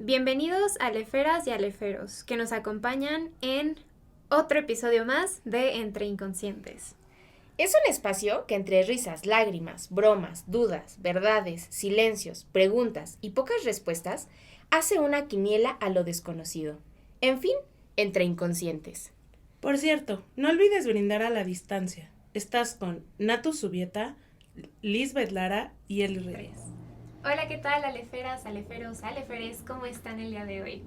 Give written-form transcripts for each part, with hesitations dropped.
Bienvenidos a Aleferas y Aleferos, que nos acompañan en otro episodio más de Entre Inconscientes. Es un espacio que entre risas, lágrimas, bromas, dudas, verdades, silencios, preguntas y pocas respuestas hace una quiniela a lo desconocido. En fin, entre inconscientes. Por cierto, no olvides brindar a la distancia. Estás con Natu Subieta, Lisbeth Lara y Eli Reyes. Hola, ¿qué tal, Aleferas, Aleferos, Aleferes? ¿Cómo están el día de hoy?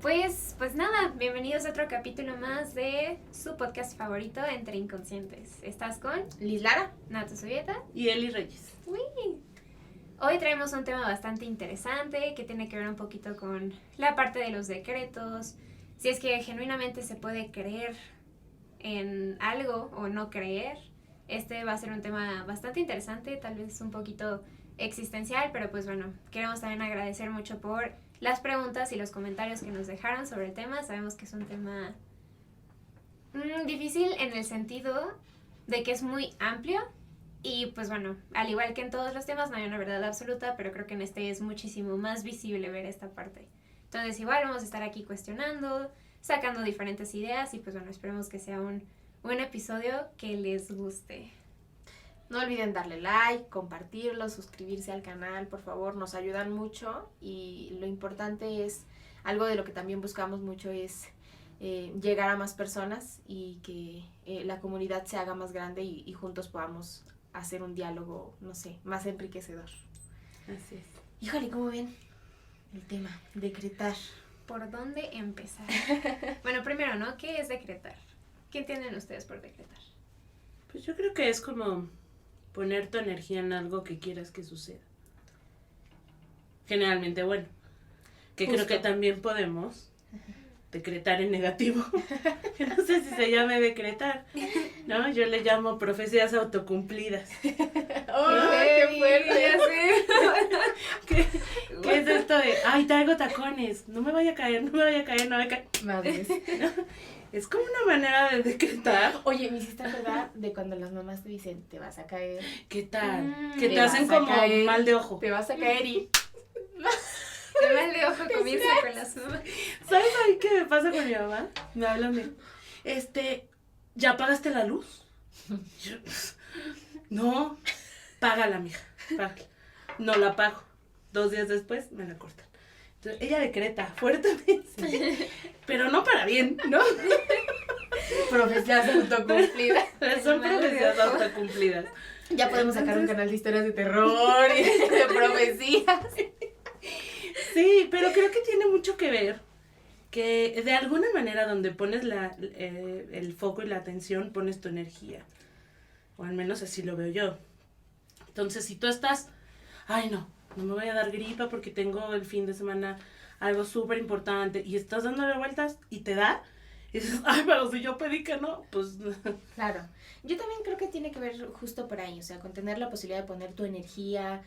Pues nada, bienvenidos a otro capítulo más de su podcast favorito, Entre Inconscientes. ¿Estás con? Liz Lara. Natu Subieta. Y Eli Reyes. Uy. Hoy traemos un tema bastante interesante que tiene que ver un poquito con la parte de los decretos, si es que genuinamente se puede creer en algo o no creer. Este va a ser un tema bastante interesante, tal vez un poquito existencial, pero pues bueno, queremos también agradecer mucho por las preguntas y los comentarios que nos dejaron sobre el tema. Sabemos que es un tema difícil en el sentido de que es muy amplio y pues bueno, al igual que en todos los temas no hay una verdad absoluta, pero creo que en este es muchísimo más visible ver esta parte. Entonces igual vamos a estar aquí cuestionando, sacando diferentes ideas y pues bueno, esperemos que sea un episodio que les guste. No olviden darle like, compartirlo, suscribirse al canal, por favor, nos ayudan mucho y lo importante es, algo de lo que también buscamos mucho es llegar a más personas y que la comunidad se haga más grande y juntos podamos hacer un diálogo, no sé, más enriquecedor. Así es. Híjole, ¿cómo ven el tema? Decretar. ¿Por dónde empezar? Bueno, primero, ¿no? ¿Qué es decretar? ¿Qué entienden ustedes por decretar? Pues yo creo que es como poner tu energía en algo que quieras que suceda. Generalmente, bueno, que Justo. creo que también podemos decretar en negativo. No sé si se llame decretar, ¿no? Yo le llamo profecías autocumplidas. ¡Oh, qué fuerte! Ya sé. ¿Qué es esto de, ay, traigo tacones, no me vaya a caer, no me vaya a caer, no me caer? Madres. Es como una manera de decretar. Oye, me hiciste acordar de cuando las mamás te dicen, te vas a caer, ¿Qué tal? Mm, Que te te hacen vas a como caer. mal de ojo. te vas a caer y... Qué mal de ojo comienza con las mamás. ¿Sabes ahí qué me pasa con mi mamá? Me hablan de, ¿ya apagaste la luz? Yo, no, págala, mija, págala. No la pago. 2 días después me la cortan. Entonces, ella decreta fuertemente, pero no para bien, ¿no? Profecías autocumplidas. Son Mal de profecías ojo. autocumplidas. Ya podemos sacar un canal de historias de terror y de profecías. Sí, pero creo que tiene mucho que ver que de alguna manera donde pones el foco y la atención, pones tu energía. O al menos así lo veo yo. Entonces, si tú estás, ay no me voy a dar gripa porque tengo el fin de semana algo súper importante y estás dándole vueltas y te da, y dices, ay, pero si yo pedí que no, pues... Claro. Yo también creo que tiene que ver justo por ahí, o sea, con tener la posibilidad de poner tu energía,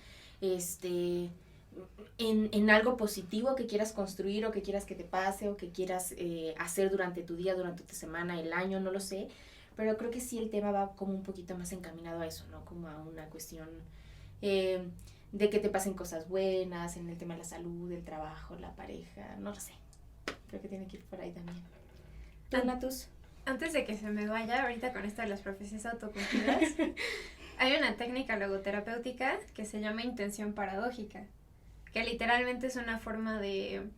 en algo positivo que quieras construir o que quieras que te pase o que quieras hacer durante tu día, durante tu semana, el año, no lo sé. Pero creo que sí el tema va como un poquito más encaminado a eso, ¿no? Como a una cuestión de que te pasen cosas buenas en el tema de la salud, el trabajo, la pareja, no lo sé. Creo que tiene que ir por ahí también. ¿Tú, Natus? Antes de que se me vaya, ahorita con esto de las profecías autocumplidas, hay una técnica logoterapéutica que se llama intención paradójica, que literalmente es una forma de,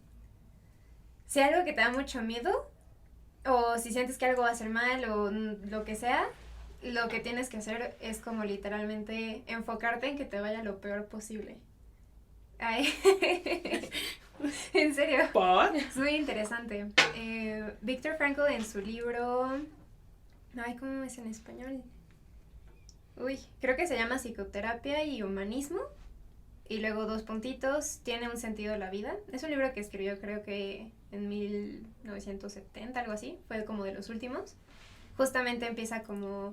si algo que te da mucho miedo, o si sientes que algo va a ser mal, o lo que sea, lo que tienes que hacer es como literalmente enfocarte en que te vaya lo peor posible. Ay. En serio. ¿Por? Es muy interesante. Viktor Frankl en su libro... Ay, ¿cómo es en español? Uy, creo que se llama Psicoterapia y Humanismo. Y luego 2 puntitos, tiene un sentido la vida. Es un libro que escribió creo que en 1970, algo así. Fue como de los últimos. Justamente empieza como...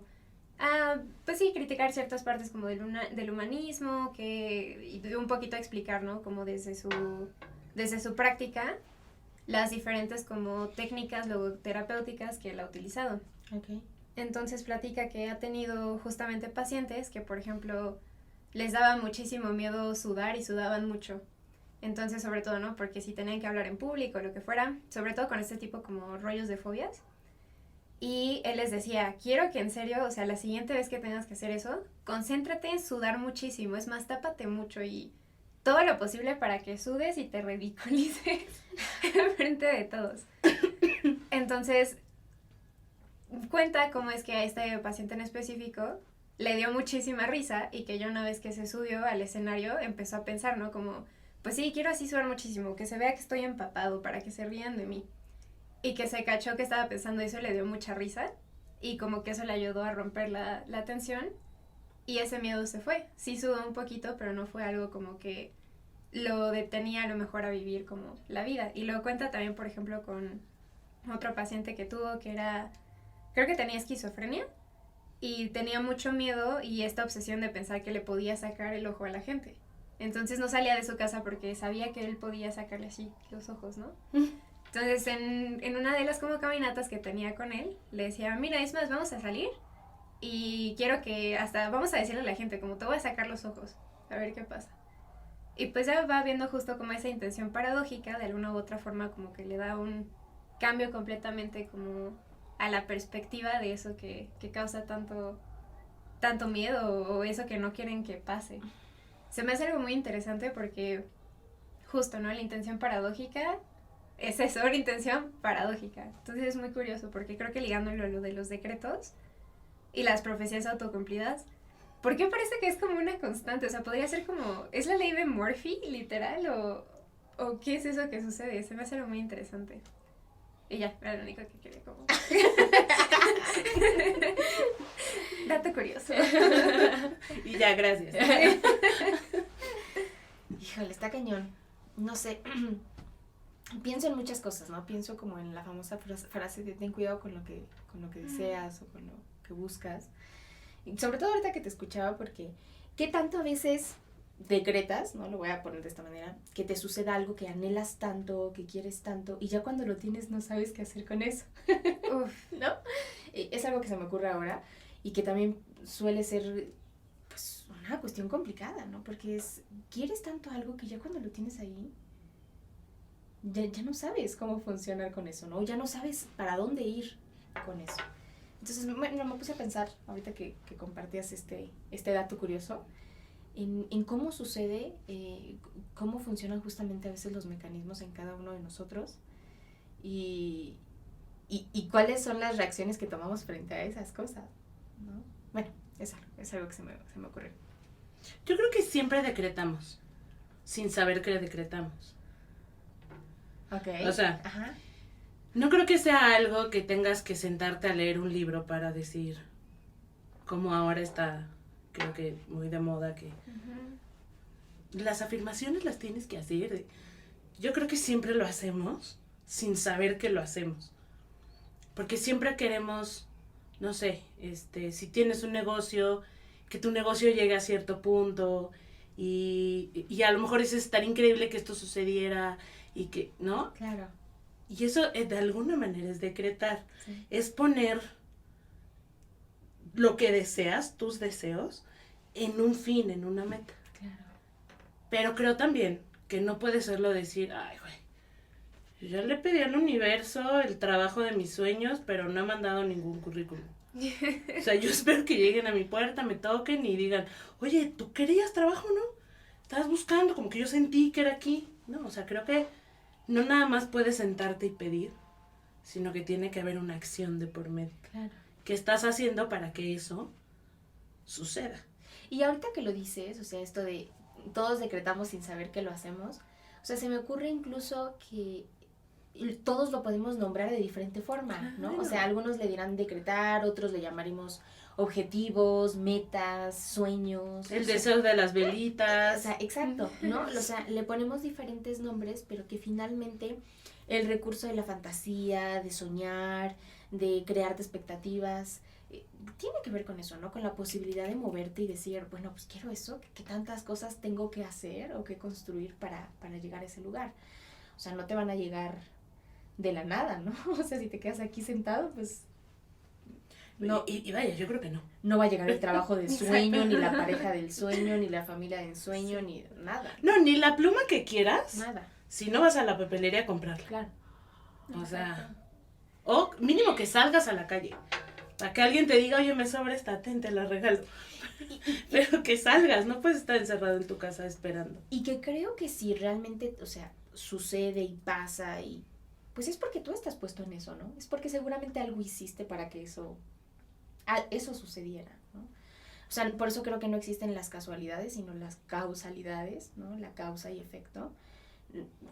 pues sí, criticar ciertas partes como del humanismo, y un poquito explicar, ¿no? Como desde su práctica, las diferentes como técnicas logoterapéuticas que él ha utilizado. Okay. Entonces platica que ha tenido justamente pacientes que, por ejemplo, les daba muchísimo miedo sudar y sudaban mucho. Entonces, sobre todo, ¿no? Porque si tenían que hablar en público o lo que fuera, sobre todo con este tipo como rollos de fobias. Y él les decía, quiero que en serio, o sea, la siguiente vez que tengas que hacer eso, concéntrate en sudar muchísimo. Es más, tápate mucho y todo lo posible para que sudes y te ridiculices enfrente de todos. Entonces, cuenta cómo es que a este paciente en específico le dio muchísima risa y que ya una vez que se subió al escenario empezó a pensar, ¿no? Como, pues sí, quiero así sudar muchísimo, que se vea que estoy empapado para que se rían de mí. Y que se cachó que estaba pensando eso y le dio mucha risa y como que eso le ayudó a romper la tensión y ese miedo se fue. Sí sudó un poquito, pero no fue algo como que lo detenía a lo mejor a vivir como la vida. Y lo cuenta también, por ejemplo, con otro paciente que tuvo que era, creo que tenía esquizofrenia y tenía mucho miedo y esta obsesión de pensar que le podía sacar el ojo a la gente. Entonces no salía de su casa porque sabía que él podía sacarle así los ojos, ¿no? Entonces en una de las como caminatas que tenía con él, le decía, mira, es más, vamos a salir y quiero que hasta, vamos a decirle a la gente, como te voy a sacar los ojos, a ver qué pasa. Y pues ya va viendo justo como esa intención paradójica, de alguna u otra forma como que le da un cambio completamente como a la perspectiva de eso que causa tanto miedo o eso que no quieren que pase. Se me hace algo muy interesante porque justo, ¿no? La intención paradójica es eso, una intención paradójica. Entonces es muy curioso porque creo que ligándolo a lo de los decretos y las profecías autocumplidas, ¿por qué parece que es como una constante? O sea, podría ser como, ¿es la ley de Murphy, literal? ¿O qué es eso que sucede? Se me hace algo muy interesante. Y ya, era lo único que quería como... Dato curioso. Y ya, gracias. Híjole, está cañón. No sé. Pienso en muchas cosas, ¿no? Pienso como en la famosa frase de ten cuidado con lo que deseas o con lo que buscas. Y sobre todo ahorita que te escuchaba, porque ¿qué tanto a veces decretas, no lo voy a poner de esta manera, que te suceda algo que anhelas tanto, que quieres tanto, y ya cuando lo tienes no sabes qué hacer con eso? Uf, ¿no? Es algo que se me ocurre ahora y que también suele ser pues una cuestión complicada, ¿no? Porque quieres tanto algo que ya cuando lo tienes ahí ya no sabes cómo funcionar con eso, ¿no? Ya no sabes para dónde ir con eso. Entonces, bueno, me puse a pensar, ahorita que compartías este dato curioso, en cómo sucede, cómo funcionan justamente a veces los mecanismos en cada uno de nosotros y cuáles son las reacciones que tomamos frente a esas cosas, ¿no? Bueno, es algo que se me ocurrió. Yo creo que siempre decretamos, sin saber que decretamos. Okay. O sea, ajá, no creo que sea algo que tengas que sentarte a leer un libro para decir, como ahora está, creo que muy de moda, que las afirmaciones las tienes que hacer. Yo creo que siempre lo hacemos sin saber que lo hacemos. Porque siempre queremos, no sé, si tienes un negocio, que tu negocio llegue a cierto punto y a lo mejor es estar increíble que esto sucediera y que, ¿no? claro. Y eso de alguna manera es decretar, Sí. es poner lo que deseas, tus deseos, en un fin, en una meta. Claro. Pero creo también que no puede serlo decir, ay, güey, yo le pedí al universo el trabajo de mis sueños, pero no he mandado ningún currículum. O sea, yo espero que lleguen a mi puerta, me toquen y digan, oye, ¿tú querías trabajo, no? Estabas buscando, como que yo sentí que era aquí. No, o sea, creo que no nada más puedes sentarte y pedir, sino que tiene que haber una acción de por medio. Claro. ¿Qué estás haciendo para que eso suceda? Y ahorita que lo dices, o sea, esto de todos decretamos sin saber que lo hacemos, o sea, se me ocurre incluso que todos lo podemos nombrar de diferente forma, ¿no? Claro. O sea, algunos le dirán decretar, otros le llamaremos objetivos, metas, sueños. El deseo de las velitas. O sea, exacto, ¿no? O sea, le ponemos diferentes nombres, pero que finalmente el recurso de la fantasía, de soñar, de crearte expectativas, tiene que ver con eso, ¿no? Con la posibilidad de moverte y decir, bueno, pues quiero eso, ¿qué tantas cosas tengo que hacer o que construir para llegar a ese lugar? O sea, no te van a llegar de la nada, ¿no? O sea, si te quedas aquí sentado, pues... No, y vaya, yo creo que no. no va a llegar el trabajo del sueño, ni la pareja del sueño, ni la familia del sueño, ni nada. No, ni la pluma que quieras, Nada, si no vas a la papelería a comprarla. claro. O sea, o mínimo que salgas a la calle. Para que alguien te diga, oye, me sobra esta, te la regalo. Pero que salgas, no puedes estar encerrado en tu casa esperando. Y que creo que si realmente, o sea, sucede y pasa y pues es porque tú estás puesto en eso, ¿no? Es porque seguramente algo hiciste para que eso sucediera, ¿no? O sea, por eso creo que no existen las casualidades, sino las causalidades, ¿no? La causa y efecto.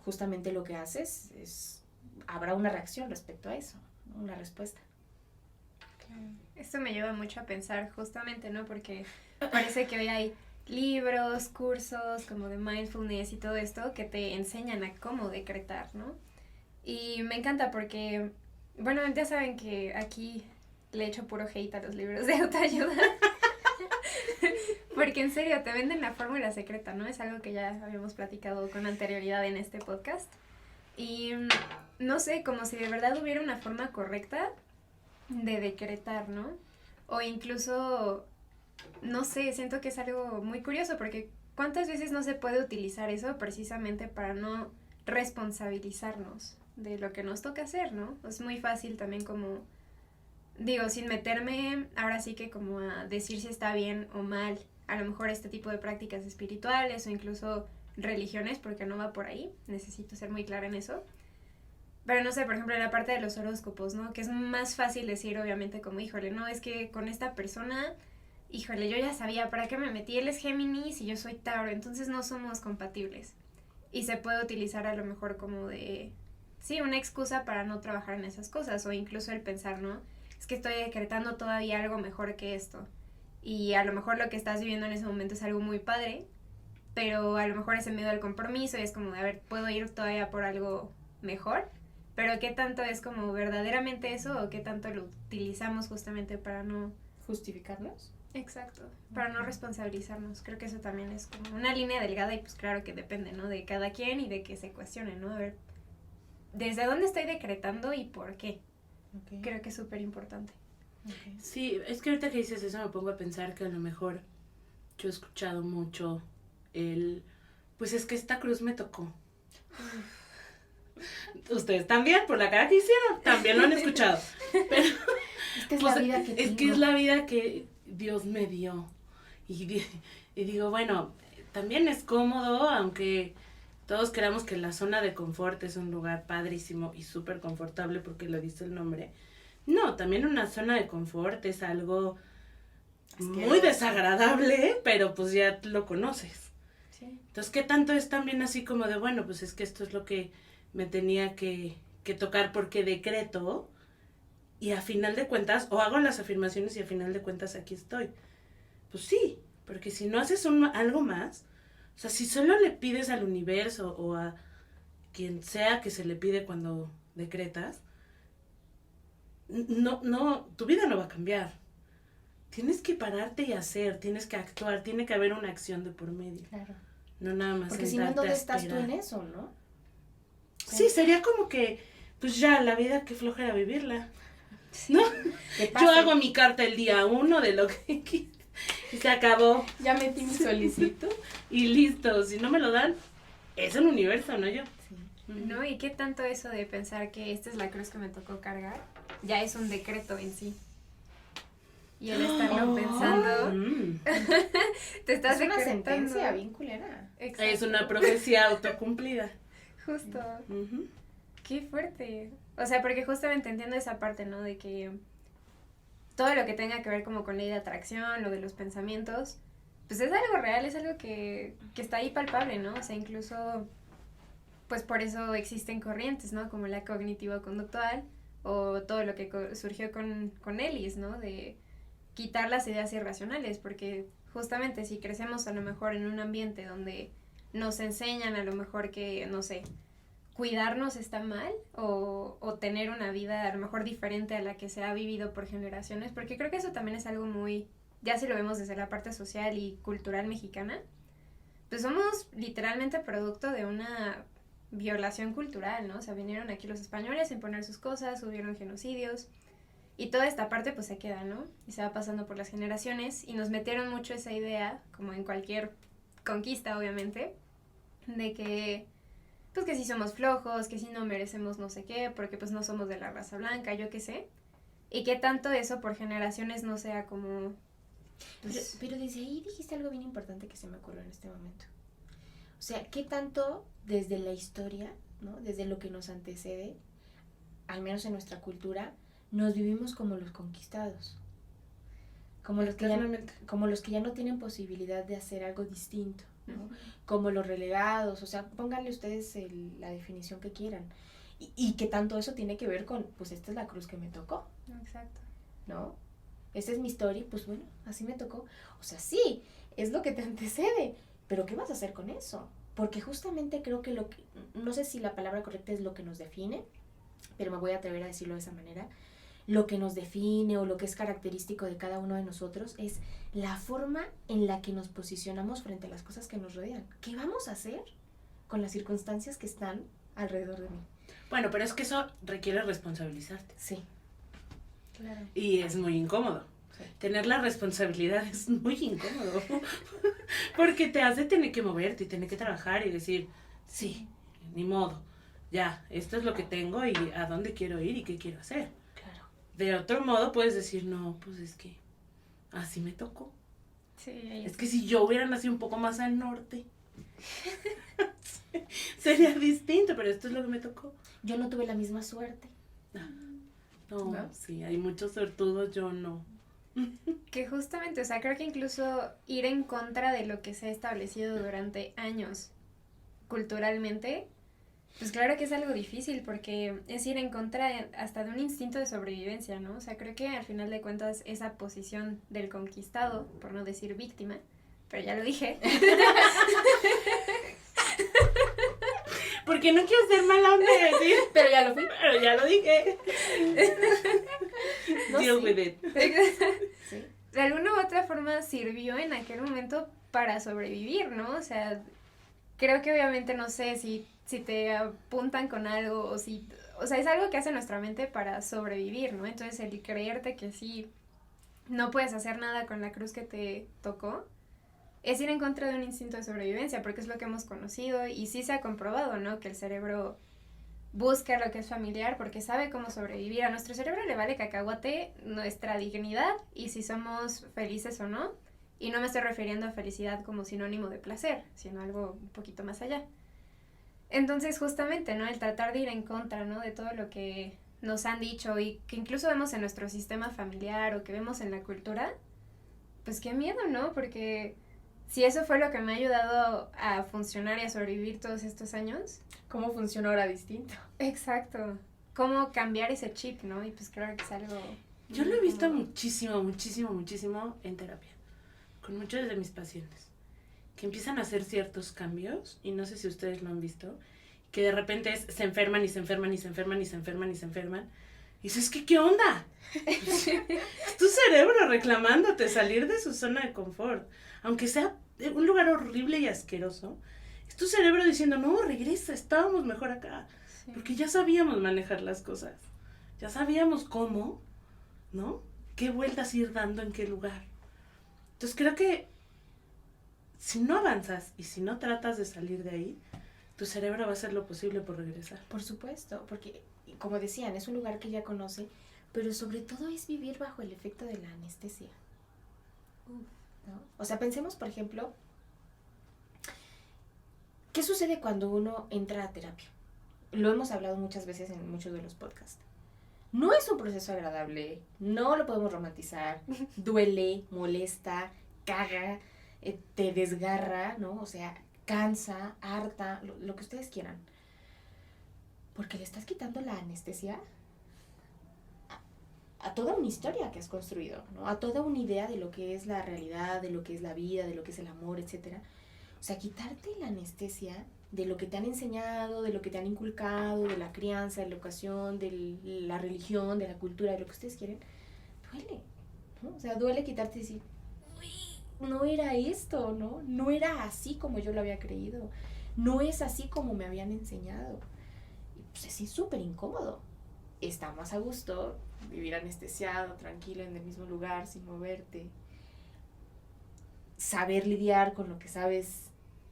Justamente lo que haces es, habrá una reacción respecto a eso, ¿no? Una respuesta. Claro. Esto me lleva mucho a pensar justamente, ¿no? Porque parece que hoy hay libros, cursos como de mindfulness y todo esto que te enseñan a cómo decretar, ¿no? Y me encanta porque, bueno, ya saben que aquí le echo puro hate a los libros de autoayuda. Porque en serio, te venden la fórmula secreta, ¿no? Es algo que ya habíamos platicado con anterioridad en este podcast. Y no sé, como si de verdad hubiera una forma correcta de decretar, ¿no? O incluso, no sé, siento que es algo muy curioso porque ¿cuántas veces no se puede utilizar eso precisamente para no responsabilizarnos de lo que nos toca hacer, ¿no? Es muy fácil también como, digo, sin meterme ahora sí que como a decir si está bien o mal, a lo mejor este tipo de prácticas espirituales o incluso religiones, porque no va por ahí, necesito ser muy clara en eso. Pero no sé, por ejemplo, la parte de los horóscopos, ¿no? Que es más fácil decir, obviamente, como, híjole, no, es que con esta persona, híjole, yo ya sabía para qué me metí, él es Géminis y yo soy Tauro, entonces no somos compatibles. Y se puede utilizar a lo mejor como de, sí, una excusa para no trabajar en esas cosas, o incluso el pensar, ¿no? Es que estoy decretando todavía algo mejor que esto. Y a lo mejor lo que estás viviendo en ese momento es algo muy padre, pero a lo mejor ese miedo al compromiso y es como, a ver, ¿puedo ir todavía por algo mejor? Pero ¿qué tanto es como verdaderamente eso o qué tanto lo utilizamos justamente para no... ¿Justificarnos? Exacto, para no responsabilizarnos. Creo que eso también es como una línea delgada y pues claro que depende, ¿no? De cada quien y de que se cuestione, ¿no? A ver, ¿desde dónde estoy decretando y por qué? Okay. Creo que es súper importante. Okay. Sí, es que ahorita que dices eso me pongo a pensar que a lo mejor yo he escuchado mucho pues es que esta cruz me tocó. Ustedes también, por la cara que hicieron, también lo han escuchado. Pero Es que es pues, la vida que es que es la vida que Dios me dio. Y digo, bueno, también es cómodo, aunque todos queramos que la zona de confort es un lugar padrísimo y súper confortable porque lo dice el nombre. No, también una zona de confort es algo muy desagradable, pero pues ya lo conoces. Sí. Entonces, ¿qué tanto es también así como de, bueno, pues es que esto es lo que me tenía que tocar porque decreto y a final de cuentas, o hago las afirmaciones y a final de cuentas aquí estoy? Pues sí, porque si no haces algo más, o sea, si solo le pides al universo o a quien sea que se le pide cuando decretas, no, tu vida no va a cambiar. Tienes que pararte y hacer, tienes que actuar, tiene que haber una acción de por medio. Claro. No nada más. Porque si no, ¿dónde estás tú en eso, no? Sí, sería como que, pues ya, la vida, qué flojera vivirla, ¿no? Yo hago mi carta el día 1 de lo que quiero y se acabó. Ya metí mi solicitud. Y listo, si no me lo dan, es el universo, no yo. Sí. ¿No? ¿Y qué tanto eso de pensar que esta es la cruz que me tocó cargar? Ya es un decreto en sí. Y el estarlo pensando, te estás Es una decretando. sentencia bien culera. Exacto. Es una profecía autocumplida. Justo. Qué fuerte. O sea, porque justamente entiendo esa parte, ¿no? De que todo lo que tenga que ver como con ley de atracción, lo de los pensamientos, pues es algo real, es algo que está ahí palpable, ¿no? O sea, incluso, pues por eso existen corrientes, ¿no? Como la cognitivo-conductual o todo lo que surgió con Ellis, ¿no? De quitar las ideas irracionales, porque justamente si crecemos a lo mejor en un ambiente donde nos enseñan a lo mejor que, no sé, cuidarnos está mal o tener una vida a lo mejor diferente a la que se ha vivido por generaciones, porque creo que eso también es algo muy, ya si lo vemos desde la parte social y cultural mexicana, pues somos literalmente producto de una violación cultural, ¿no? O sea, vinieron aquí los españoles a imponer sus cosas, hubieron genocidios Y toda esta parte pues se queda, ¿no? Y se va pasando por las generaciones y nos metieron mucho esa idea, como en cualquier conquista obviamente, de que pues que si somos flojos, que si no merecemos no sé qué, porque pues no somos de la raza blanca, yo qué sé. Y que tanto eso por generaciones no sea como... Pues, pero desde ahí dijiste algo bien importante que se me ocurrió en este momento. O sea, ¿qué tanto desde la historia, ¿no? Desde lo que nos antecede, al menos en nuestra cultura, nos vivimos como los conquistados? Como los que ya no tienen posibilidad de hacer algo distinto, ¿no? Como los relegados, o sea, pónganle ustedes la definición que quieran. Y que tanto eso tiene que ver con, pues esta es la cruz que me tocó. Exacto. ¿No? Esta es mi historia, pues bueno, así me tocó. O sea, sí, es lo que te antecede, pero ¿qué vas a hacer con eso? Porque justamente creo que no sé si la palabra correcta es lo que nos define, pero me voy a atrever a decirlo de esa manera. Lo que nos define o lo que es característico de cada uno de nosotros es la forma en la que nos posicionamos frente a las cosas que nos rodean. ¿Qué vamos a hacer con las circunstancias que están alrededor de mí? Bueno, pero es que eso requiere responsabilizarte. Sí. Claro. Y es muy incómodo. Sí. Tener la responsabilidad es muy incómodo. Porque te hace tener que moverte y tener que trabajar y decir, sí, ni modo. Ya, esto es lo que tengo y a dónde quiero ir y qué quiero hacer. Claro. De otro modo puedes decir, no, pues es que así me tocó. Sí. Es que si yo hubiera nacido un poco más al norte, sería distinto, pero esto es lo que me tocó. Yo no tuve la misma suerte. No, sí, hay muchos suertudos, yo no. Que justamente, o sea, creo que incluso ir en contra de lo que se ha establecido durante años culturalmente, pues claro que es algo difícil porque es ir en contra hasta de un instinto de sobrevivencia, ¿no? O sea, creo que al final de cuentas esa posición del conquistado, por no decir víctima, pero ya lo dije. Porque no quiero ser mala onda de decir, pero ya lo fui. Pero ya lo dije. No, Deal sí. with it. Sí. De alguna u otra forma sirvió en aquel momento para sobrevivir, ¿no? O sea, creo que obviamente no sé si te apuntan con algo o si... O sea, es algo que hace nuestra mente para sobrevivir, ¿no? Entonces el creerte que sí no puedes hacer nada con la cruz que te tocó es ir en contra de un instinto de sobrevivencia, porque es lo que hemos conocido y sí se ha comprobado, ¿no? Que el cerebro busca lo que es familiar porque sabe cómo sobrevivir. A nuestro cerebro le vale cacahuate nuestra dignidad y si somos felices o no. Y no me estoy refiriendo a felicidad como sinónimo de placer, sino algo un poquito más allá. Entonces, justamente, ¿no? El tratar de ir en contra, ¿no? De todo lo que nos han dicho y que incluso vemos en nuestro sistema familiar o que vemos en la cultura, pues qué miedo, ¿no? Porque si eso fue lo que me ha ayudado a funcionar y a sobrevivir todos estos años. ¿Cómo funciona ahora distinto? Exacto. Cómo cambiar ese chip, ¿no? Y pues creo que es algo... Yo lo he visto muchísimo en terapia. Con muchos de mis pacientes. Que empiezan a hacer ciertos cambios. Y no sé si ustedes lo han visto. Que de repente se enferman y se enferman y se enferman y se enferman y se enferman. Y dices, ¿qué onda? Es tu cerebro reclamándote salir de su zona de confort. Aunque sea un lugar horrible y asqueroso. Es tu cerebro diciendo, no, regresa, estábamos mejor acá. Sí. Porque ya sabíamos manejar las cosas. Ya sabíamos cómo, ¿no? Qué vueltas ir dando en qué lugar. Entonces creo que si no avanzas y si no tratas de salir de ahí, tu cerebro va a hacer lo posible por regresar. Por supuesto, porque como decían, es un lugar que ya conoce, pero sobre todo es vivir bajo el efecto de la anestesia. ¿No? O sea, pensemos, por ejemplo, ¿qué sucede cuando uno entra a terapia? Lo hemos hablado muchas veces en muchos de los podcasts. No es un proceso agradable, no lo podemos romantizar, duele, molesta, caga, te desgarra, ¿no? O sea, cansa, harta, lo que ustedes quieran. Porque le estás quitando la anestesia a toda una historia que has construido, ¿no? A toda una idea de lo que es la realidad, de lo que es la vida, de lo que es el amor, etc. O sea, quitarte la anestesia de lo que te han enseñado, de lo que te han inculcado, de la crianza, de la educación, de la religión, de la cultura, de lo que ustedes quieren, duele, ¿no? O sea, duele quitarte y decir, uy, no era esto, ¿no? No era así como yo lo había creído, no es así como me habían enseñado. Y pues es súper incómodo, está más a gusto vivir anestesiado, tranquilo, en el mismo lugar, sin moverte. Saber lidiar con lo que sabes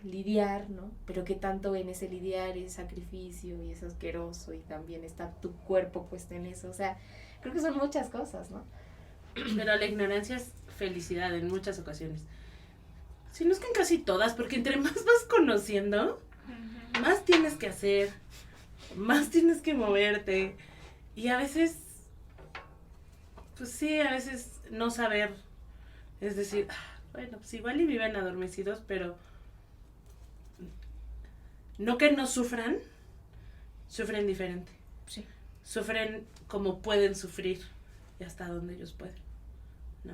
lidiar, ¿no? Pero qué tanto en ese lidiar es sacrificio y es asqueroso y también está tu cuerpo puesto en eso. O sea, creo que son muchas cosas, ¿no? Pero la ignorancia es felicidad en muchas ocasiones. Si no es que en casi todas, porque entre más vas conociendo, más tienes que hacer, más tienes que moverte. Y a veces, pues sí, a veces no saber, es decir, bueno, pues igual y viven adormecidos, pero no que no sufran, sufren diferente. Sí. Sufren como pueden sufrir y hasta donde ellos pueden, ¿no?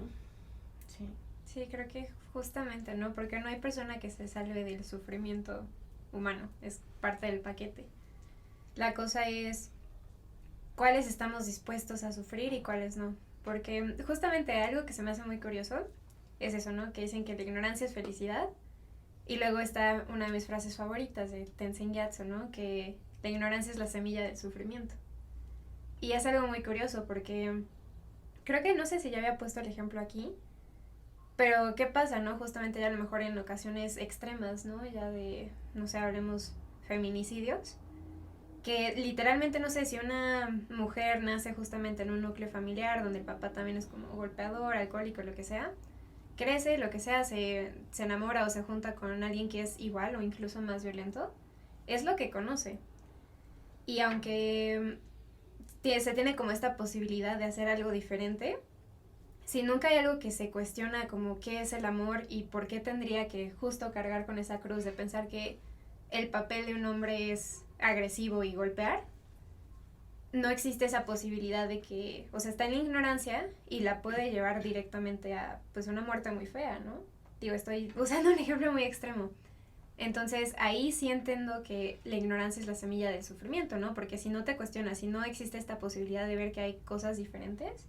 Sí. Sí, creo que justamente, ¿no? Porque no hay persona que se salve del sufrimiento humano, es parte del paquete. La cosa es cuáles estamos dispuestos a sufrir y cuáles no. Porque justamente algo que se me hace muy curioso es eso, ¿no? Que dicen que la ignorancia es felicidad. Y luego está una de mis frases favoritas de Tenzin Gyatso, ¿no? Que la ignorancia es la semilla del sufrimiento. Y es algo muy curioso porque creo que no sé si ya había puesto el ejemplo aquí, pero ¿qué pasa, no? Justamente ya a lo mejor en ocasiones extremas, ¿no? Ya de, no sé, hablemos feminicidios, que literalmente, no sé, si una mujer nace justamente en un núcleo familiar donde el papá también es como golpeador, alcohólico, lo que sea, crece, lo que sea, se enamora o se junta con alguien que es igual o incluso más violento, es lo que conoce. Y aunque se tiene como esta posibilidad de hacer algo diferente, si nunca hay algo que se cuestiona como qué es el amor y por qué tendría que justo cargar con esa cruz de pensar que el papel de un hombre es agresivo y golpear, no existe esa posibilidad de que, o sea, está en la ignorancia y la puede llevar directamente a, pues, una muerte muy fea, ¿no? Digo, estoy usando un ejemplo muy extremo. Entonces, ahí sí entiendo que la ignorancia es la semilla del sufrimiento, ¿no? Porque si no te cuestionas, si no existe esta posibilidad de ver que hay cosas diferentes,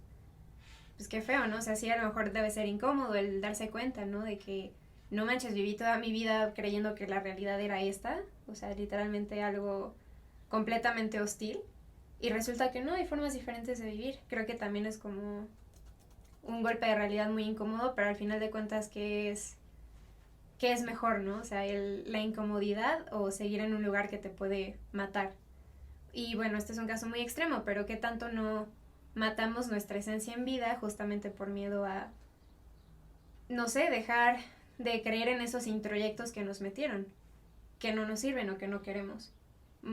pues qué feo, ¿no? O sea, sí a lo mejor debe ser incómodo el darse cuenta, ¿no? De que, no manches, viví toda mi vida creyendo que la realidad era esta, o sea, literalmente algo completamente hostil. Y resulta que no, hay formas diferentes de vivir. Creo que también es como un golpe de realidad muy incómodo, pero al final de cuentas, ¿qué es mejor, no? O sea, la incomodidad o seguir en un lugar que te puede matar. Y bueno, este es un caso muy extremo, pero ¿qué tanto no matamos nuestra esencia en vida justamente por miedo a, no sé, dejar de creer en esos introyectos que nos metieron, que no nos sirven o que no queremos?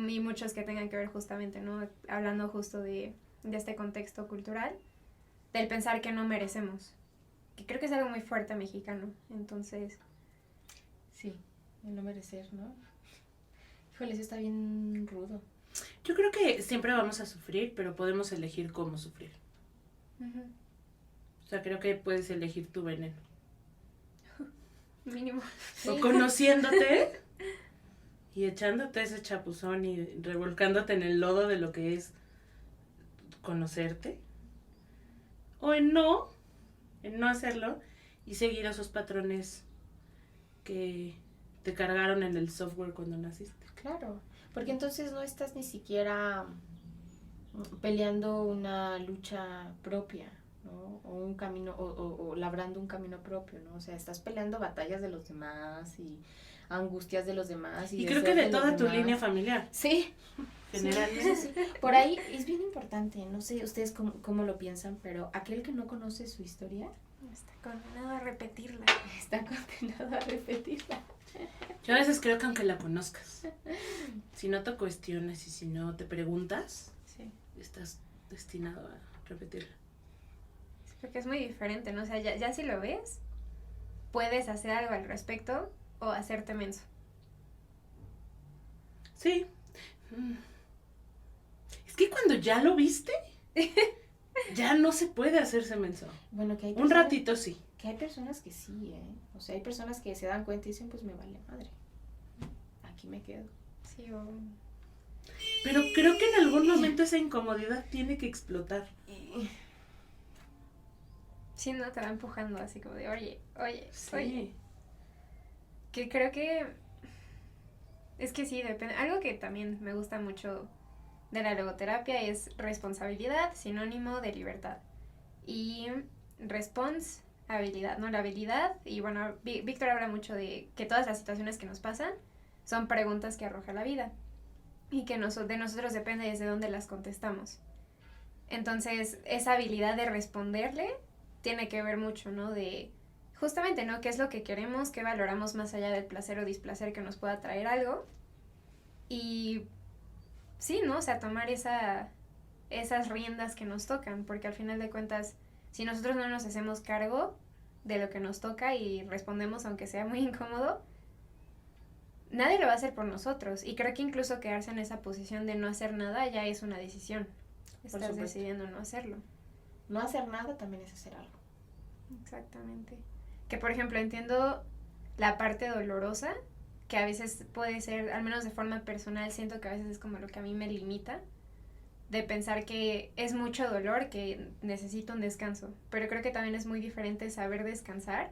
Y muchos que tengan que ver justamente, ¿no? Hablando justo de este contexto cultural, del pensar que no merecemos, que creo que es algo muy fuerte mexicano. Entonces, sí, el no merecer, ¿no? Híjole, eso está bien rudo. Yo creo que siempre vamos a sufrir, pero podemos elegir cómo sufrir. uh-huh. O sea, creo que puedes elegir tu veneno. Mínimo. Sí. O conociéndote y echándote ese chapuzón y revolcándote en el lodo de lo que es conocerte. O en no hacerlo y seguir esos patrones que te cargaron en el software cuando naciste. Claro, porque entonces no estás ni siquiera peleando una lucha propia, ¿no? O un camino, o labrando un camino propio, ¿no? O sea, estás peleando batallas de los demás y angustias de los demás. Y creo que de toda tu línea familiar. Sí. General. Sí, sí. Por ahí es bien importante, no sé ustedes cómo lo piensan, pero aquel que no conoce su historia Está condenado a repetirla. está condenado a repetirla. Yo a veces creo que aunque la conozcas, si no te cuestionas y si no te preguntas, Sí. estás destinado a repetirla. Porque es muy diferente, ¿no? O sea, ya si lo ves, puedes hacer algo al respecto o hacerte menso. Sí. Es que cuando ya lo viste, ya no se puede hacerse menso. Bueno, que hay Un ratito sí. Que hay personas que sí, ¿eh? O sea, hay personas que se dan cuenta y dicen, pues me vale madre. Aquí me quedo. Sí, o... Pero creo que en algún momento esa incomodidad tiene que explotar. Sí, no, te va empujando así como de, oye. Sí. Que creo que... Es que sí, depende. Algo que también me gusta mucho de la logoterapia es responsabilidad, sinónimo de libertad. Y habilidad, ¿no? La habilidad, y bueno, Víctor habla mucho de que todas las situaciones que nos pasan son preguntas que arroja la vida y que de nosotros depende desde dónde las contestamos. Entonces, esa habilidad de responderle tiene que ver mucho, ¿no? De justamente, ¿no? ¿Qué es lo que queremos? ¿Qué valoramos más allá del placer o displacer que nos pueda traer algo? Y sí, ¿no? O sea, tomar esas riendas que nos tocan, porque al final de cuentas, si nosotros no nos hacemos cargo de lo que nos toca y respondemos aunque sea muy incómodo, nadie lo va a hacer por nosotros. Y creo que incluso quedarse en esa posición de no hacer nada ya es una decisión. Estás decidiendo no hacerlo. No hacer nada también es hacer algo. Exactamente. Que por ejemplo entiendo la parte dolorosa, que a veces puede ser, al menos de forma personal, siento que a veces es como lo que a mí me limita, de pensar que es mucho dolor, que necesito un descanso. Pero creo que también es muy diferente saber descansar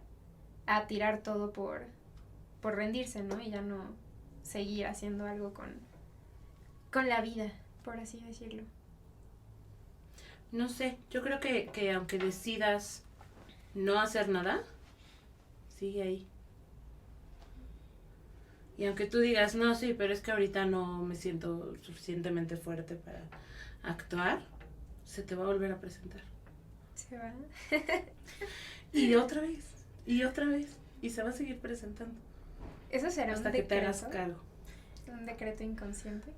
a tirar todo por rendirse, ¿no? Y ya no seguir haciendo algo con la vida, por así decirlo. No sé, yo creo que aunque decidas no hacer nada, sigue ahí. Y aunque tú digas, no, sí, pero es que ahorita no me siento suficientemente fuerte para actuar, se te va a volver a presentar. Se va. Y otra vez, y se va a seguir presentando. Eso será hasta un que decreto. te hagas cargo. Un decreto inconsciente.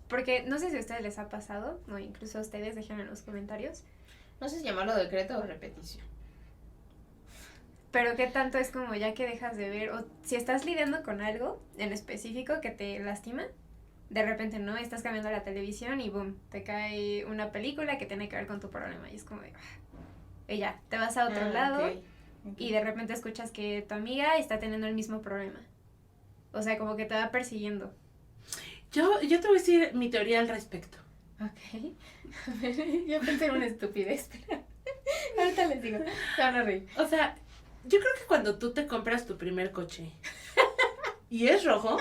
Porque no sé si a ustedes les ha pasado, o incluso a ustedes, dejen en los comentarios. No sé si llamarlo decreto o repetición. Pero qué tanto es como ya que dejas de ver, o si estás lidiando con algo en específico que te lastima, de repente no, estás cambiando la televisión y boom, te cae una película que tiene que ver con tu problema. Y es como de, y ya, te vas a otro lado y de repente escuchas que tu amiga está teniendo el mismo problema. O sea, como que te va persiguiendo. Yo te voy a decir mi teoría al respecto. Ok. Yo pensé en una estupidez, pero ahorita les digo. Se van a reír. O sea, yo creo que cuando tú te compras tu primer coche y es rojo,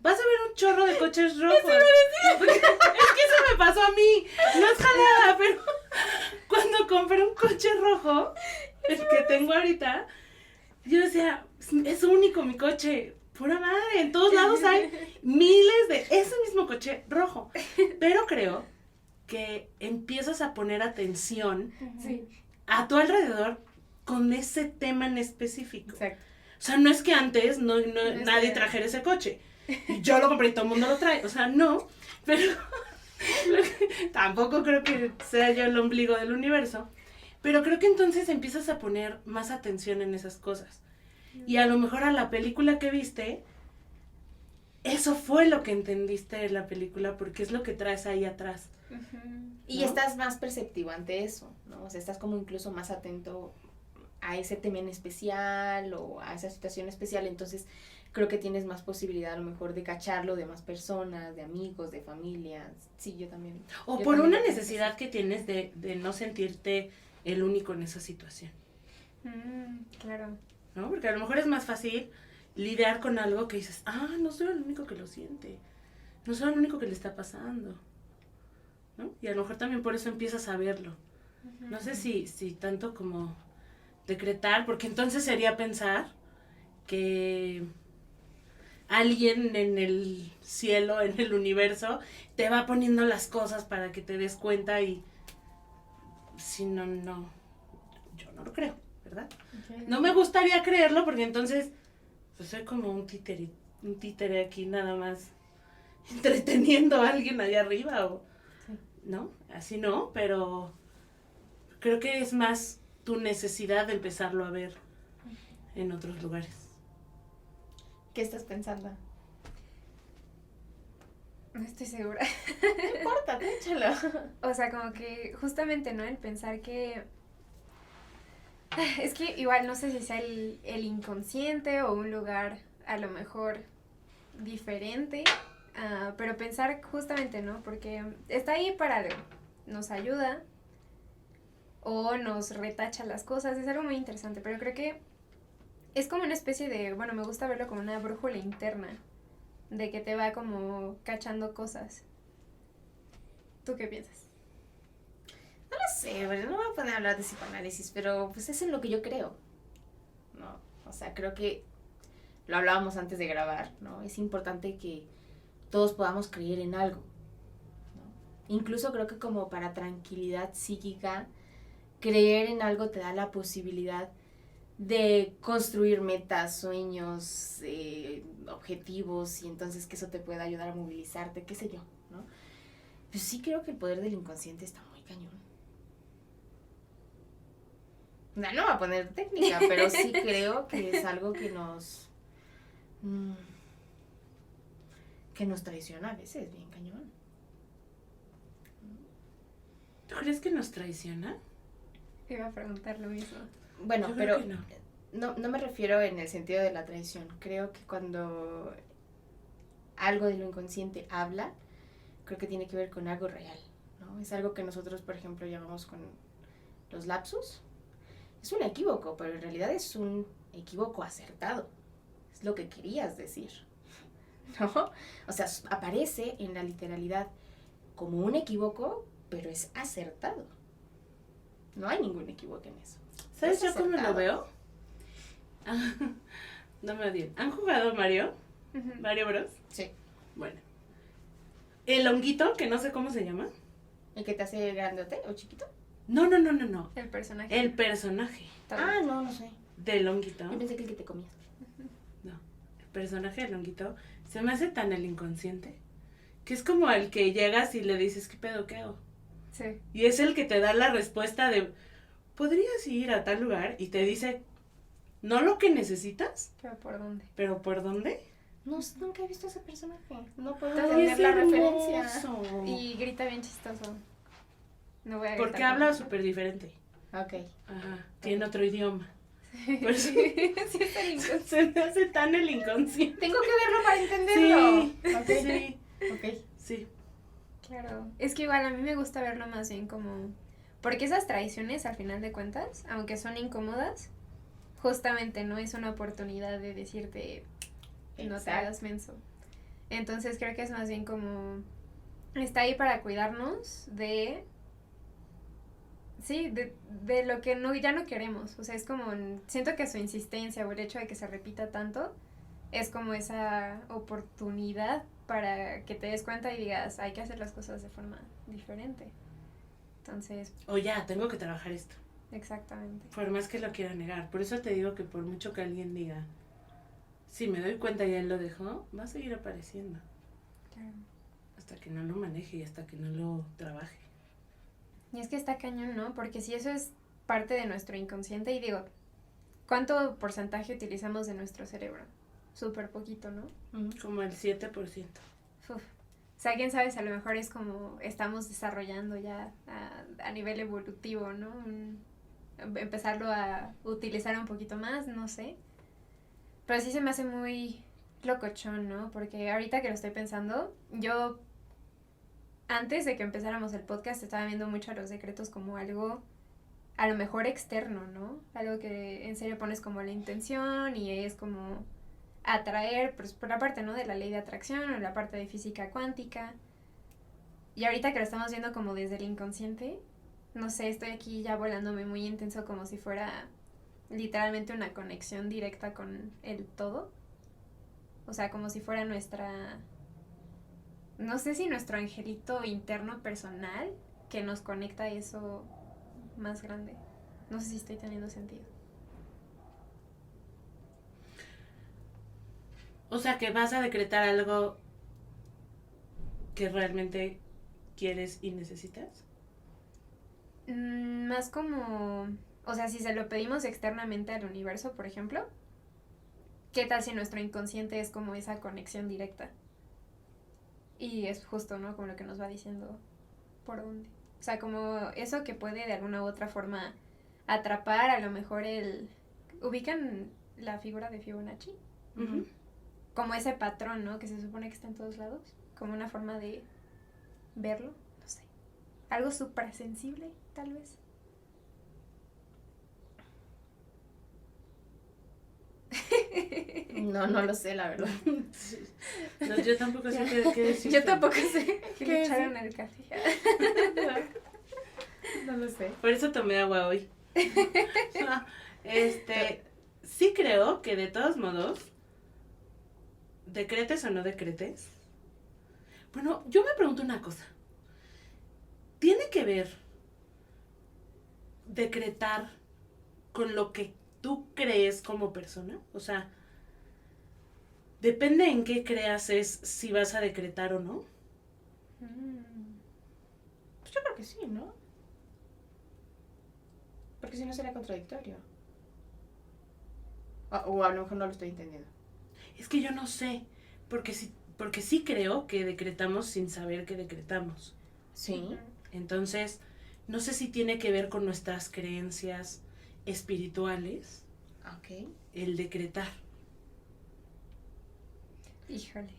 vas a ver un chorro de coches rojos. Es que eso me pasó a mí. No es jalada, pero cuando compré un coche rojo, el que tengo ahorita, yo decía, es único mi coche. Pura madre, en todos lados hay miles de ese mismo coche rojo. Pero creo que empiezas a poner atención a tu alrededor con ese tema en específico. Exacto. O sea, no es que antes nadie trajera ese coche. Y yo lo compré y todo el mundo lo trae. O sea, no. Pero tampoco creo que sea yo el ombligo del universo. Pero creo que entonces empiezas a poner más atención en esas cosas. Y a lo mejor a la película que viste, eso fue lo que entendiste de la película porque es lo que traes ahí atrás. Y estás más perceptivo ante eso, ¿no? O sea, estás como incluso más atento a ese tema en especial o a esa situación especial, entonces creo que tienes más posibilidad a lo mejor de cacharlo de más personas, de amigos, de familia. Sí, yo también. O por una necesidad que tienes de no sentirte el único en esa situación. Claro. ¿No? Porque a lo mejor es más fácil lidiar con algo que dices, no soy el único que lo siente, no soy el único que le está pasando, ¿no? Y a lo mejor también por eso empiezas a verlo. No sé si tanto como decretar, porque entonces sería pensar que alguien en el cielo, en el universo, te va poniendo las cosas para que te des cuenta y si no, yo no lo creo, ¿verdad? Okay. No me gustaría creerlo porque entonces pues soy como un títere aquí nada más entreteniendo a alguien allá arriba o ¿no? Así no, pero creo que es más tu necesidad de empezarlo a ver en otros lugares. ¿Qué estás pensando? No estoy segura. No importa, échalo. O sea, como que justamente, ¿no? El pensar que es que igual no sé si sea el inconsciente o un lugar a lo mejor diferente, pero pensar justamente, ¿no? Porque está ahí para algo, nos ayuda o nos retacha las cosas, es algo muy interesante, pero creo que es como una especie de, bueno, me gusta verlo como una brújula interna, de que te va como cachando cosas. ¿Tú qué piensas? No lo sé, bueno, no me voy a poner a hablar de psicoanálisis, pero pues es en lo que yo creo, ¿no? O sea, creo que lo hablábamos antes de grabar, ¿no? Es importante que todos podamos creer en algo, ¿no? Incluso creo que como para tranquilidad psíquica, creer en algo te da la posibilidad de construir metas, sueños, objetivos, y entonces que eso te pueda ayudar a movilizarte, qué sé yo, ¿no? Pues sí creo que el poder del inconsciente está muy cañón. No voy a poner técnica, pero sí creo que es algo que nos traiciona a veces, bien cañón. ¿Tú crees que nos traiciona? Iba a preguntar lo mismo. Bueno, Yo pero creo que no. no me refiero en el sentido de la traición. Creo que cuando algo de lo inconsciente habla, creo que tiene que ver con algo real, ¿no? Es algo que nosotros, por ejemplo, llamamos con los lapsus. Es un equívoco, pero en realidad es un equívoco acertado. Es lo que querías decir, ¿no? O sea, aparece en la literalidad como un equívoco, pero es acertado. No hay ningún equívoco en eso. ¿Sabes Es yo cómo lo acertado. veo? No me odien. ¿Han jugado Mario? Ujú. ¿Mario Bros? Sí. Bueno. El honguito, que no sé cómo se llama. ¿El que te hace grandote o chiquito? No. El personaje. El personaje Todo. No sé. del honguito. Yo pensé que el que te comías. No. El personaje del honguito se me hace tan el inconsciente que es como el que llegas y le dices, ¿qué pedo, qué hago? Sí. Y es el que te da la respuesta de, ¿podrías ir a tal lugar? Y te dice, no lo que necesitas, ¿Pero por dónde? pero ¿por dónde? No, nunca he visto ese personaje. No puedo Ay, entender es la hermoso. referencia. Y grita bien chistoso. No voy a Porque gritar habla tampoco. súper diferente. Ok. Ajá, tiene otro idioma. Por eso Sí, es el inconsciente. se me hace tan el inconsciente. Tengo que verlo para entenderlo. Sí, Ok. sí, Ok. sí. Claro. Es que igual a mí me gusta verlo más bien como... Porque esas traiciones, al final de cuentas, aunque son incómodas, justamente no es una oportunidad de decirte, no te Exacto. hagas menso. Entonces creo que es más bien como... Está ahí para cuidarnos de... Sí, de lo que no, ya no queremos. O sea, es como... Siento que su insistencia o el hecho de que se repita tanto es como esa oportunidad para que te des cuenta y digas, hay que hacer las cosas de forma diferente. Entonces, O ya, tengo que trabajar esto. exactamente. Por más que lo quiera negar. Por eso te digo que por mucho que alguien diga, si me doy cuenta y él lo dejó, va a seguir apareciendo. Claro. Hasta que no lo maneje y hasta que no lo trabaje. Y es que está cañón, ¿no? Porque si eso es parte de nuestro inconsciente, y digo, ¿cuánto porcentaje utilizamos de nuestro cerebro? Súper poquito, ¿no? Como el 7%. Uf. O sea, quién sabe, si a lo mejor es como estamos desarrollando ya a nivel evolutivo, ¿no? Empezarlo a utilizar un poquito más, no sé. Pero sí se me hace muy locochón, ¿no? Porque ahorita que lo estoy pensando, yo antes de que empezáramos el podcast estaba viendo mucho a los decretos como algo a lo mejor externo, ¿no? Algo que en serio pones como la intención y es como atraer, pues por la parte, ¿no? De la ley de atracción o la parte de física cuántica. Y ahorita que lo estamos viendo como desde el inconsciente, no sé, estoy aquí ya volándome muy intenso como si fuera literalmente una conexión directa con el todo. O sea, como si fuera nuestra... No sé si nuestro angelito interno personal que nos conecta a eso más grande. No sé si estoy teniendo sentido. O sea, que vas a decretar algo que realmente quieres y necesitas. Más como... O sea, si se lo pedimos externamente al universo, por ejemplo, ¿qué tal si nuestro inconsciente es como esa conexión directa? Y es justo, ¿no? Como lo que nos va diciendo por dónde. O sea, como eso que puede de alguna u otra forma atrapar a lo mejor el... ¿Ubican la figura de Fibonacci? Ujú. Como ese patrón, ¿no? Que se supone que está en todos lados. Como una forma de verlo, no sé. Algo súper sensible, tal vez. No lo sé, la verdad. No, yo tampoco sé qué decir. Yo tampoco sé qué le ¿Qué echaron al café. No lo sé. Por eso tomé agua hoy. No, sí creo que de todos modos, decretes o no decretes. Bueno, yo me pregunto una cosa. ¿Tiene que ver decretar con lo que tú crees como persona? O sea, depende en qué creas es si vas a decretar o no. Pues yo creo que sí, ¿no? Porque si no sería contradictorio. O a lo mejor no lo estoy entendiendo. Es que yo no sé, porque sí creo que decretamos sin saber que decretamos. Sí. Entonces, no sé si tiene que ver con nuestras creencias espirituales Ok. el decretar. Híjole.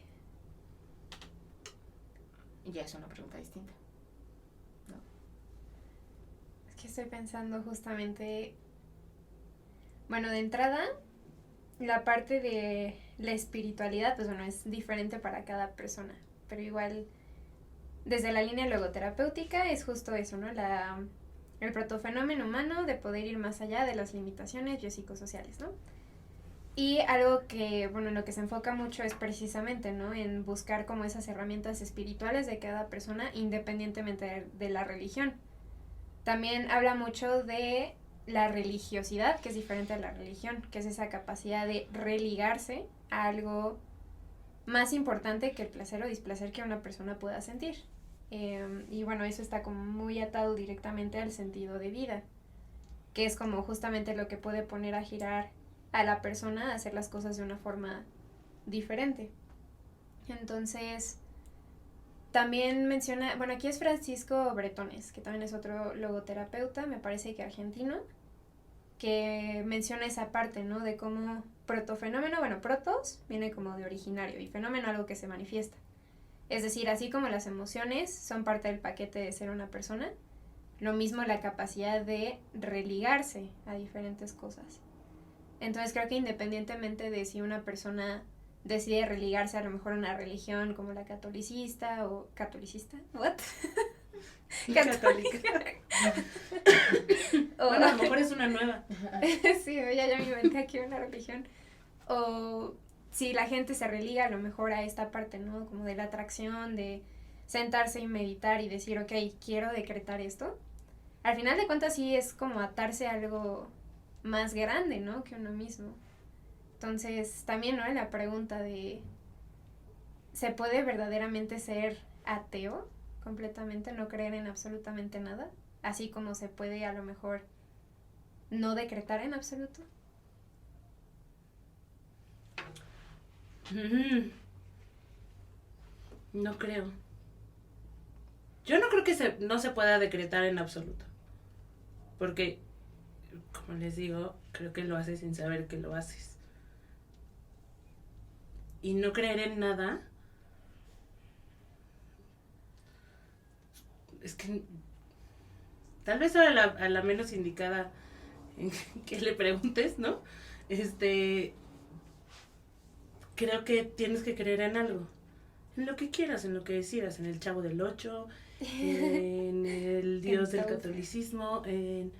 Ya es una pregunta distinta. Es que estoy pensando justamente, bueno, de entrada, la parte de la espiritualidad, pues bueno, es diferente para cada persona, pero igual, desde la línea logoterapéutica es justo eso, ¿no? El protofenómeno humano de poder ir más allá de las limitaciones biopsicosociales, ¿no? Y algo que, bueno, en lo que se enfoca mucho es precisamente, ¿no? En buscar como esas herramientas espirituales de cada persona independientemente de la religión. También habla mucho de la religiosidad, que es diferente a la religión, que es esa capacidad de religarse a algo más importante que el placer o displacer que una persona pueda sentir. Y bueno, eso está como muy atado directamente al sentido de vida, que es como justamente lo que puede poner a girar a la persona a hacer las cosas de una forma diferente. Entonces, también menciona, bueno, aquí es Francisco Bretones, que también es otro logoterapeuta, me parece que argentino, que menciona esa parte, ¿no? De cómo protofenómeno, bueno, protos viene como de originario y fenómeno algo que se manifiesta. Es decir, así como las emociones son parte del paquete de ser una persona, lo mismo la capacidad de religarse a diferentes cosas. Entonces creo que independientemente de si una persona decide religarse a lo mejor a una religión como la catolicista o... ¿Catolicista? ¿What? Católica. Bueno, a lo mejor es una nueva. Sí, ya me inventé aquí una religión. O si la gente se religa a lo mejor a esta parte, ¿no? Como de la atracción, de sentarse y meditar y decir, ok, quiero decretar esto. Al final de cuentas sí es como atarse a algo más grande, ¿no? Que uno mismo. Entonces, también, ¿no? La pregunta de, ¿se puede verdaderamente ser ateo completamente, no creer en absolutamente nada? Así como se puede a lo mejor no decretar en absoluto. No creo. Yo no creo que no se pueda decretar en absoluto. Porque, como les digo, creo que lo haces sin saber que lo haces. Y no creer en nada es que tal vez a la menos indicada que le preguntes, ¿no? Creo que tienes que creer en algo. En lo que quieras, en lo que decidas, en el Chavo del Ocho, en el Dios del catolicismo, en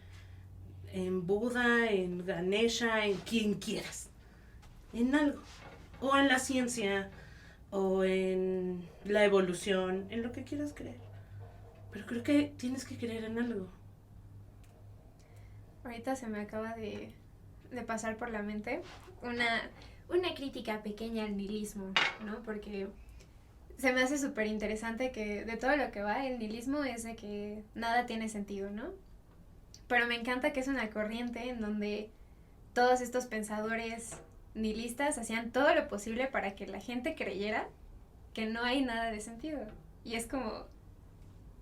Buda, en Ganesha, en quien quieras. En algo. O en la ciencia, o en la evolución, en lo que quieras creer. Pero creo que tienes que creer en algo. Ahorita se me acaba de pasar por la mente una crítica pequeña al nihilismo, ¿no? Porque se me hace súper interesante que de todo lo que va, el nihilismo es de que nada tiene sentido, ¿no? Pero me encanta que es una corriente en donde todos estos pensadores nihilistas hacían todo lo posible para que la gente creyera que no hay nada de sentido. Y es como,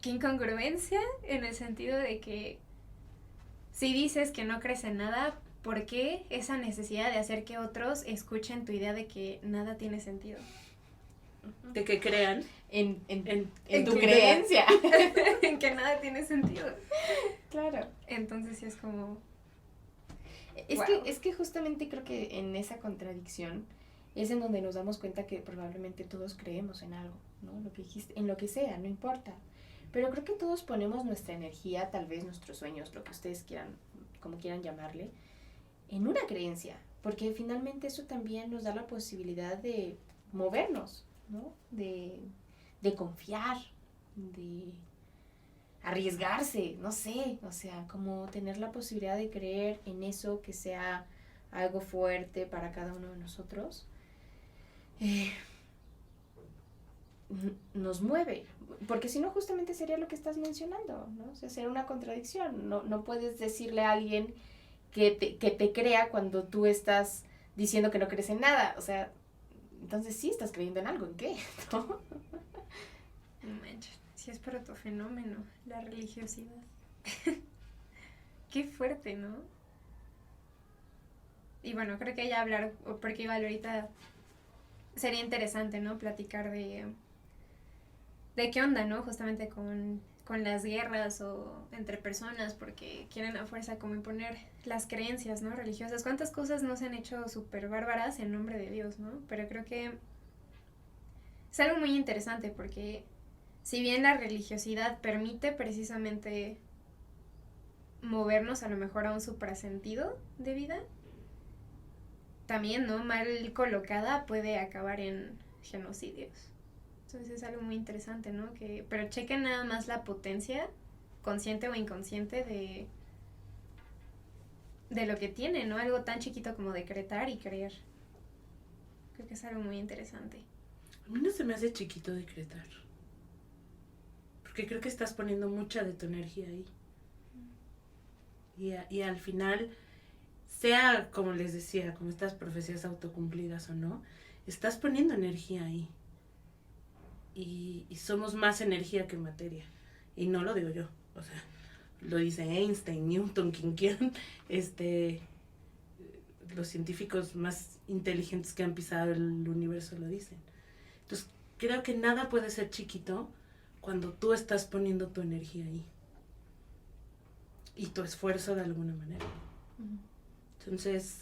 qué incongruencia en el sentido de que si dices que no crees en nada, ¿por qué esa necesidad de hacer que otros escuchen tu idea de que nada tiene sentido? De que crean En tu tu idea. creencia. En que nada tiene sentido. Claro. Entonces sí es como... Es que justamente creo que en esa contradicción es en donde nos damos cuenta que probablemente todos creemos en algo, ¿no? Lo que dijiste, en lo que sea, no importa. Pero creo que todos ponemos nuestra energía, tal vez nuestros sueños, lo que ustedes quieran, como quieran llamarle, en una creencia. Porque finalmente eso también nos da la posibilidad de movernos, ¿no? De confiar, de arriesgarse, no sé, o sea, como tener la posibilidad de creer en eso que sea algo fuerte para cada uno de nosotros, nos mueve, porque si no justamente sería lo que estás mencionando, ¿no? O sea, sería una contradicción, no puedes decirle a alguien que te crea cuando tú estás diciendo que no crees en nada, o sea, entonces sí estás creyendo en algo, ¿en qué? ¿No? No manches, sí es para tu fenómeno, la religiosidad. Qué fuerte, ¿no? Y bueno, creo que ya hablar, porque igual ahorita sería interesante, ¿no? Platicar de qué onda, ¿no? Justamente con las guerras o entre personas, porque quieren a fuerza como imponer las creencias, ¿no? Religiosas. ¿Cuántas cosas no se han hecho súper bárbaras en nombre de Dios, ¿no? Pero creo que es algo muy interesante porque si bien la religiosidad permite precisamente movernos a lo mejor a un suprasentido de vida, también, ¿no? Mal colocada puede acabar en genocidios. Entonces es algo muy interesante, ¿no? Pero chequen nada más la potencia, consciente o inconsciente, de lo que tiene, ¿no? Algo tan chiquito como decretar y creer. Creo que es algo muy interesante. A mí no se me hace chiquito decretar. Porque creo que estás poniendo mucha de tu energía ahí. Y al final, sea como les decía, como estas profecías autocumplidas o no, estás poniendo energía ahí. Y somos más energía que materia. Y no lo digo yo. O sea, lo dice Einstein, Newton, quien quieran. Los científicos más inteligentes que han pisado el universo lo dicen. Entonces, creo que nada puede ser chiquito cuando tú estás poniendo tu energía ahí. Y tu esfuerzo de alguna manera. Entonces,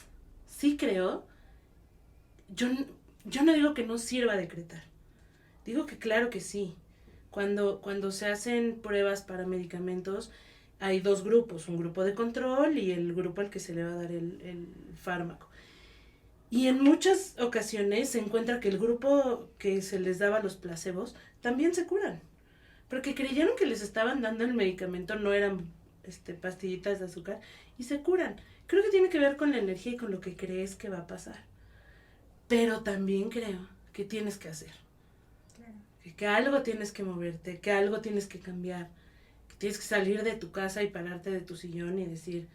sí creo. Yo no digo que no sirva decretar. Digo que claro que sí. Cuando se hacen pruebas para medicamentos, hay dos grupos, un grupo de control y el grupo al que se le va a dar el fármaco. Y en muchas ocasiones se encuentra que el grupo que se les daba los placebos también se curan. Porque creyeron que les estaban dando el medicamento, no eran pastillitas de azúcar, y se curan. Creo que tiene que ver con la energía y con lo que crees que va a pasar. Pero también creo que tienes que hacer. Claro. Que algo tienes que moverte, que algo tienes que cambiar. Que tienes que salir de tu casa y pararte de tu sillón y decir,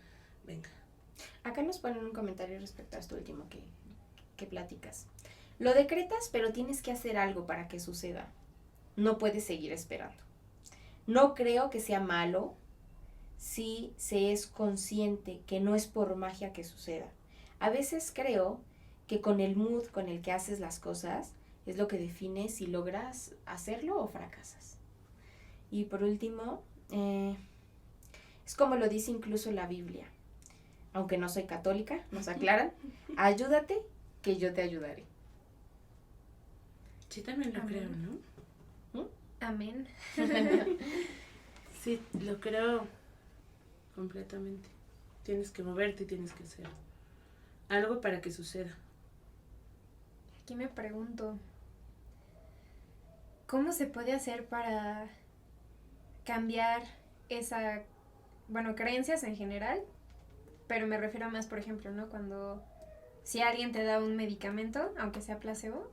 venga. Acá nos ponen un comentario respecto a esto último que platicas. Lo decretas, pero tienes que hacer algo para que suceda. No puedes seguir esperando. No creo que sea malo si se es consciente que no es por magia que suceda. A veces creo que con el mood con el que haces las cosas es lo que define si logras hacerlo o fracasas. Y por último, es como lo dice incluso la Biblia. Aunque no soy católica, nos aclaran, ayúdate que yo te ayudaré. Sí, también lo creo, ¿no? Amén. Sí, lo creo completamente. Tienes que moverte y tienes que hacer algo para que suceda. Aquí me pregunto, ¿cómo se puede hacer para cambiar creencias en general? Pero me refiero más, por ejemplo, ¿no? Si alguien te da un medicamento, aunque sea placebo,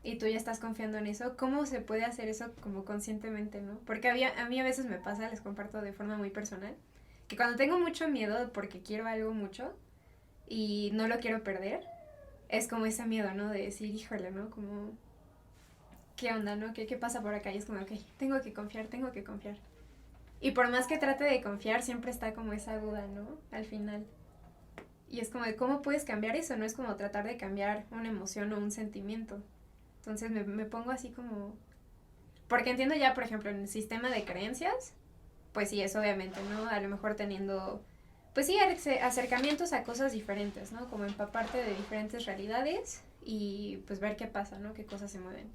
y tú ya estás confiando en eso, ¿cómo se puede hacer eso como conscientemente, no? Porque a mí a veces me pasa, les comparto de forma muy personal, que cuando tengo mucho miedo porque quiero algo mucho y no lo quiero perder, es como ese miedo, ¿no? De decir, híjole, ¿no? Como, ¿qué onda, no? ¿Qué pasa por acá? Y es como, ok, tengo que confiar. Y por más que trate de confiar, siempre está como esa duda, ¿no? Al final. Y es como de, ¿cómo puedes cambiar eso? No es como tratar de cambiar una emoción o un sentimiento. Entonces me pongo así como... Porque entiendo ya, por ejemplo, en el sistema de creencias, pues sí, es obviamente, ¿no? A lo mejor teniendo pues sí, acercamientos a cosas diferentes, ¿no? Como empaparte de diferentes realidades y pues ver qué pasa, ¿no? Qué cosas se mueven.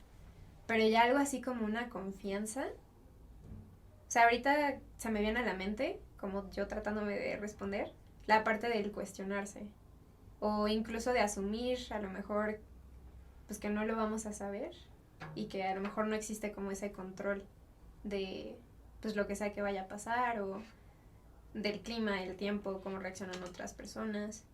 Pero ya algo así como una confianza. O sea, ahorita se me viene a la mente, como yo tratándome de responder, la parte del cuestionarse. O incluso de asumir, a lo mejor, pues que no lo vamos a saber. Y que a lo mejor no existe como ese control de, pues lo que sea que vaya a pasar. O del clima, el tiempo, cómo reaccionan otras personas.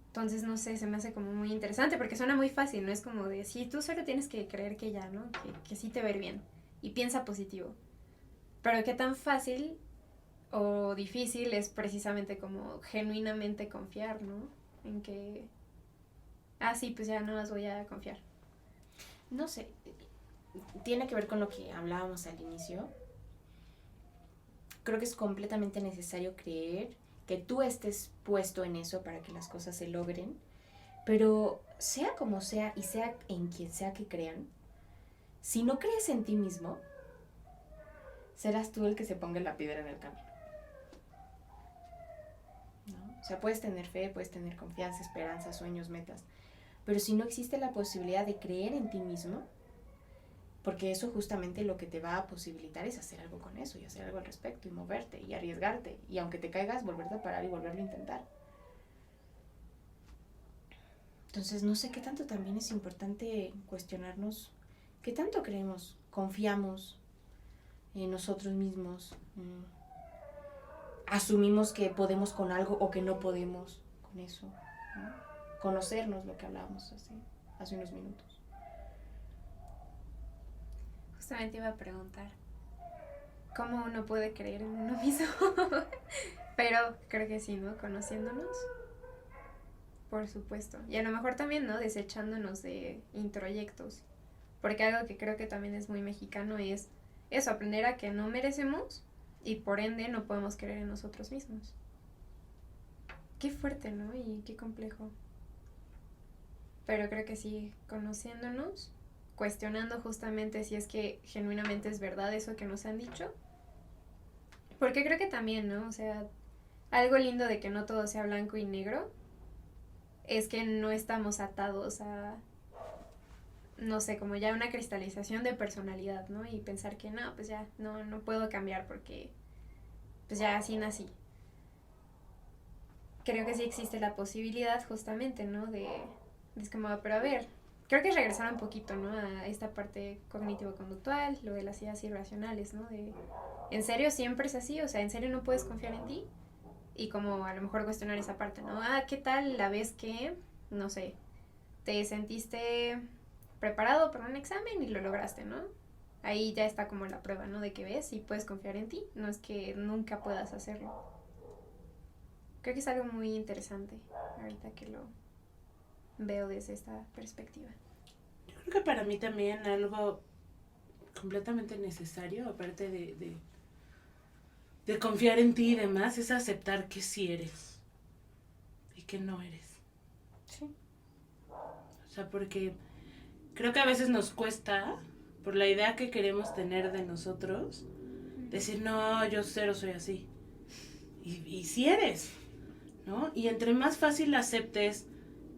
Entonces, no sé, se me hace como muy interesante porque suena muy fácil, ¿no? Es como de, sí, tú solo tienes que creer que ya, ¿no? Que sí te va a ir bien y piensa positivo. Pero qué tan fácil o difícil es precisamente como genuinamente confiar, ¿no? En que, sí, pues ya no más voy a confiar. No sé, tiene que ver con lo que hablábamos al inicio. Creo que es completamente necesario creer que tú estés puesto en eso para que las cosas se logren, pero sea como sea y sea en quien sea que crean, si no crees en ti mismo, serás tú el que se ponga la piedra en el camino, ¿no? O sea, puedes tener fe, puedes tener confianza, esperanza, sueños, metas, pero si no existe la posibilidad de creer en ti mismo, porque eso justamente lo que te va a posibilitar es hacer algo con eso y hacer algo al respecto y moverte y arriesgarte y aunque te caigas, volverte a parar y volverlo a intentar. Entonces no sé qué tanto también es importante cuestionarnos qué tanto creemos, confiamos en nosotros mismos, asumimos que podemos con algo o que no podemos con eso, ¿no? Conocernos, lo que hablábamos hace unos minutos. Justamente iba a preguntar, ¿cómo uno puede creer en uno mismo? Pero creo que sí, ¿no? Conociéndonos, por supuesto. Y a lo mejor también, ¿no? Desechándonos de introyectos. Porque algo que creo que también es muy mexicano es eso, aprender a que no merecemos y por ende no podemos creer en nosotros mismos. Qué fuerte, ¿no? Y qué complejo. Pero creo que sí, conociéndonos, cuestionando justamente si es que genuinamente es verdad eso que nos han dicho. Porque creo que también, ¿no? O sea, algo lindo de que no todo sea blanco y negro es que no estamos atados a, no sé, como ya una cristalización de personalidad, ¿no? Y pensar que no, pues ya no puedo cambiar porque pues ya así nací. Creo que sí existe la posibilidad justamente, ¿no? Es como, pero a ver, creo que es regresar un poquito, ¿no? A esta parte cognitivo-conductual, lo de las ideas irracionales, ¿no? De, ¿en serio siempre es así? O sea, ¿en serio no puedes confiar en ti? Y como a lo mejor cuestionar esa parte, ¿no? ¿Qué tal la vez que, no sé, te sentiste preparado para un examen y lo lograste, ¿no? Ahí ya está como la prueba, ¿no? De que ves y puedes confiar en ti, no es que nunca puedas hacerlo. Creo que es algo muy interesante ahorita que lo veo desde esta perspectiva. Yo creo que para mí también algo completamente necesario, aparte de confiar en ti y demás, es aceptar que sí eres y que no eres. Sí. O sea, porque creo que a veces nos cuesta, por la idea que queremos tener de nosotros, decir, no, yo cero soy así. Y sí eres, ¿no? Y entre más fácil aceptes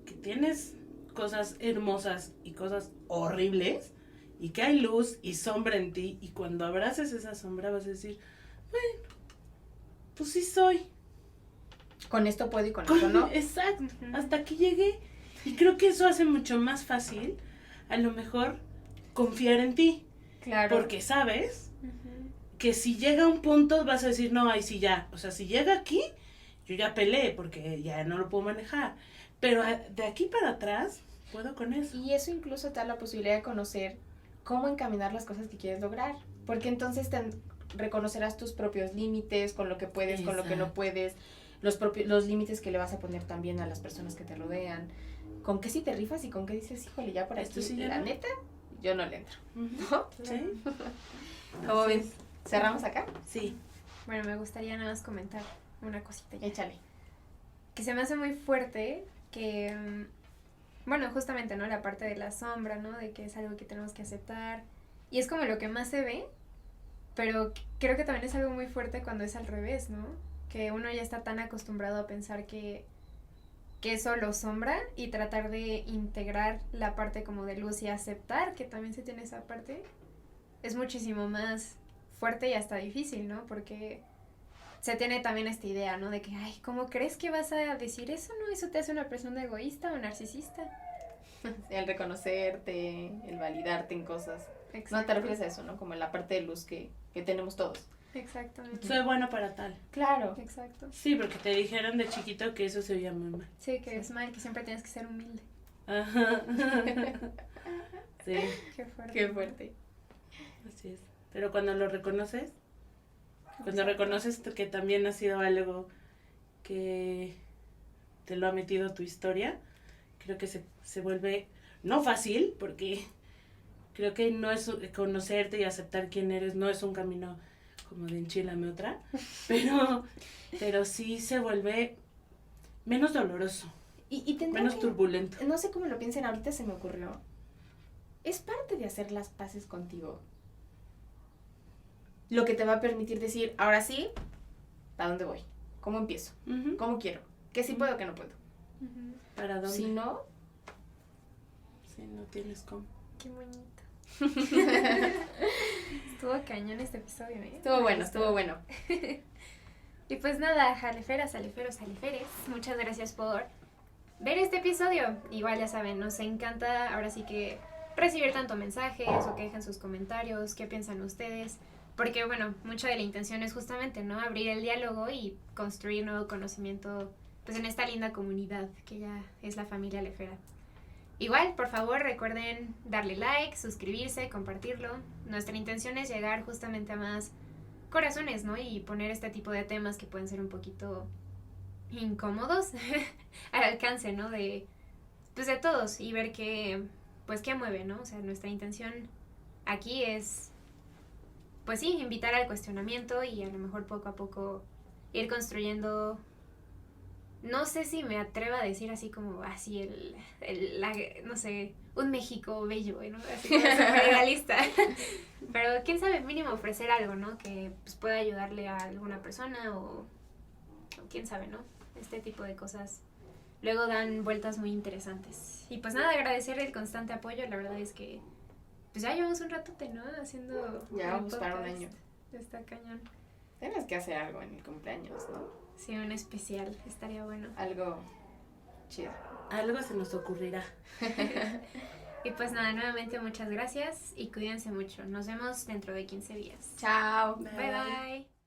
que tienes cosas hermosas y cosas horribles, y que hay luz y sombra en ti, y cuando abraces esa sombra vas a decir, bueno, pues sí soy. Con esto puedo y con esto no. Exacto, hasta aquí llegué. Y creo que eso hace mucho más fácil, a lo mejor, confiar en ti. Claro. Porque sabes que si llega un punto vas a decir, no, ahí sí ya. O sea, si llega aquí, yo ya peleé porque ya no lo puedo manejar. Pero de aquí para atrás, puedo con eso. Y eso incluso te da la posibilidad de conocer cómo encaminar las cosas que quieres lograr. Porque entonces reconocerás tus propios límites, con lo que puedes, Exacto. con lo que no puedes, los límites que le vas a poner también a las personas que te rodean. Con qué sí te rifas y con qué dices, híjole, ya por aquí, Esto sí ya la no. neta, yo no le entro. ¿No? Sí. ¿Cómo ves? ¿Cerramos acá? Sí. Bueno, me gustaría nada más comentar una cosita. Échale. Que se me hace muy fuerte que, bueno, justamente, ¿no? La parte de la sombra, ¿no? De que es algo que tenemos que aceptar. Y es como lo que más se ve, pero creo que también es algo muy fuerte cuando es al revés, ¿no? que uno ya está tan acostumbrado a pensar que es solo sombra y tratar de integrar la parte como de luz y aceptar que también se tiene esa parte es muchísimo más fuerte y hasta difícil, ¿no? Porque se tiene también esta idea, ¿no? De que, ay, ¿cómo crees que vas a decir eso, no? Eso te hace una persona egoísta o narcisista. El reconocerte, el validarte en cosas. Exacto. No te refieres a eso, ¿no? Como en la parte de luz que tenemos todos. Exactamente. Soy bueno para tal. Claro. Exacto. Sí, porque te dijeron de chiquito que eso se oía muy mal. Sí, que es mal, que siempre tienes que ser humilde. Ajá. Sí, Qué fuerte. Qué fuerte. así es. Pero cuando lo reconoces, cuando reconoces que también ha sido algo que te lo ha metido tu historia, creo que se vuelve, no fácil, porque creo que no es conocerte y aceptar quién eres, no es un camino como de enchilame otra, pero sí se vuelve menos doloroso, Y tendrá menos que, turbulento. no sé cómo lo piensen, ahorita se me ocurrió. Es parte de hacer las paces contigo. Lo que te va a permitir decir, ahora sí, ¿a dónde voy? ¿Cómo empiezo? Ujú. ¿Cómo quiero? ¿Qué sí puedo, qué no puedo? Ujú. ¿Para dónde? Si no, Si no tienes cómo. Qué bonito. Estuvo cañón este episodio, ¿eh? estuvo bueno, estuvo bueno. Y pues nada, jaleferas, jaleferos, jaleferes, muchas gracias por ver este episodio. Igual ya saben, nos encanta ahora sí que recibir tanto mensajes o que dejen sus comentarios, qué piensan ustedes. Porque bueno, mucha de la intención es justamente, ¿no? Abrir el diálogo y construir nuevo conocimiento pues en esta linda comunidad que ya es la familia Alefera. Igual, por favor, recuerden darle like, suscribirse, compartirlo. Nuestra intención es llegar justamente a más corazones, ¿no? Y poner este tipo de temas que pueden ser un poquito incómodos al alcance, ¿no? De todos y ver qué mueve, ¿no? O sea, nuestra intención aquí es, pues sí, invitar al cuestionamiento y a lo mejor poco a poco ir construyendo. No sé si me atrevo a decir así como así no sé, un México bello, ¿no? Así como súper idealista. Pero quién sabe, mínimo ofrecer algo, ¿no? Que pues, pueda ayudarle a alguna persona o quién sabe, ¿no? Este tipo de cosas luego dan vueltas muy interesantes. Y pues nada, agradecer el constante apoyo. La verdad es que pues ya llevamos un ratote, ¿no? Haciendo Ya el vamos para un podcast. año. Está cañón. Tienes que hacer algo en el cumpleaños, ¿no? Sí, un especial, estaría bueno. Algo chido. Algo se nos ocurrirá. Y pues nada, nuevamente muchas gracias y cuídense mucho. Nos vemos dentro de 15 días. Chao. Bye bye.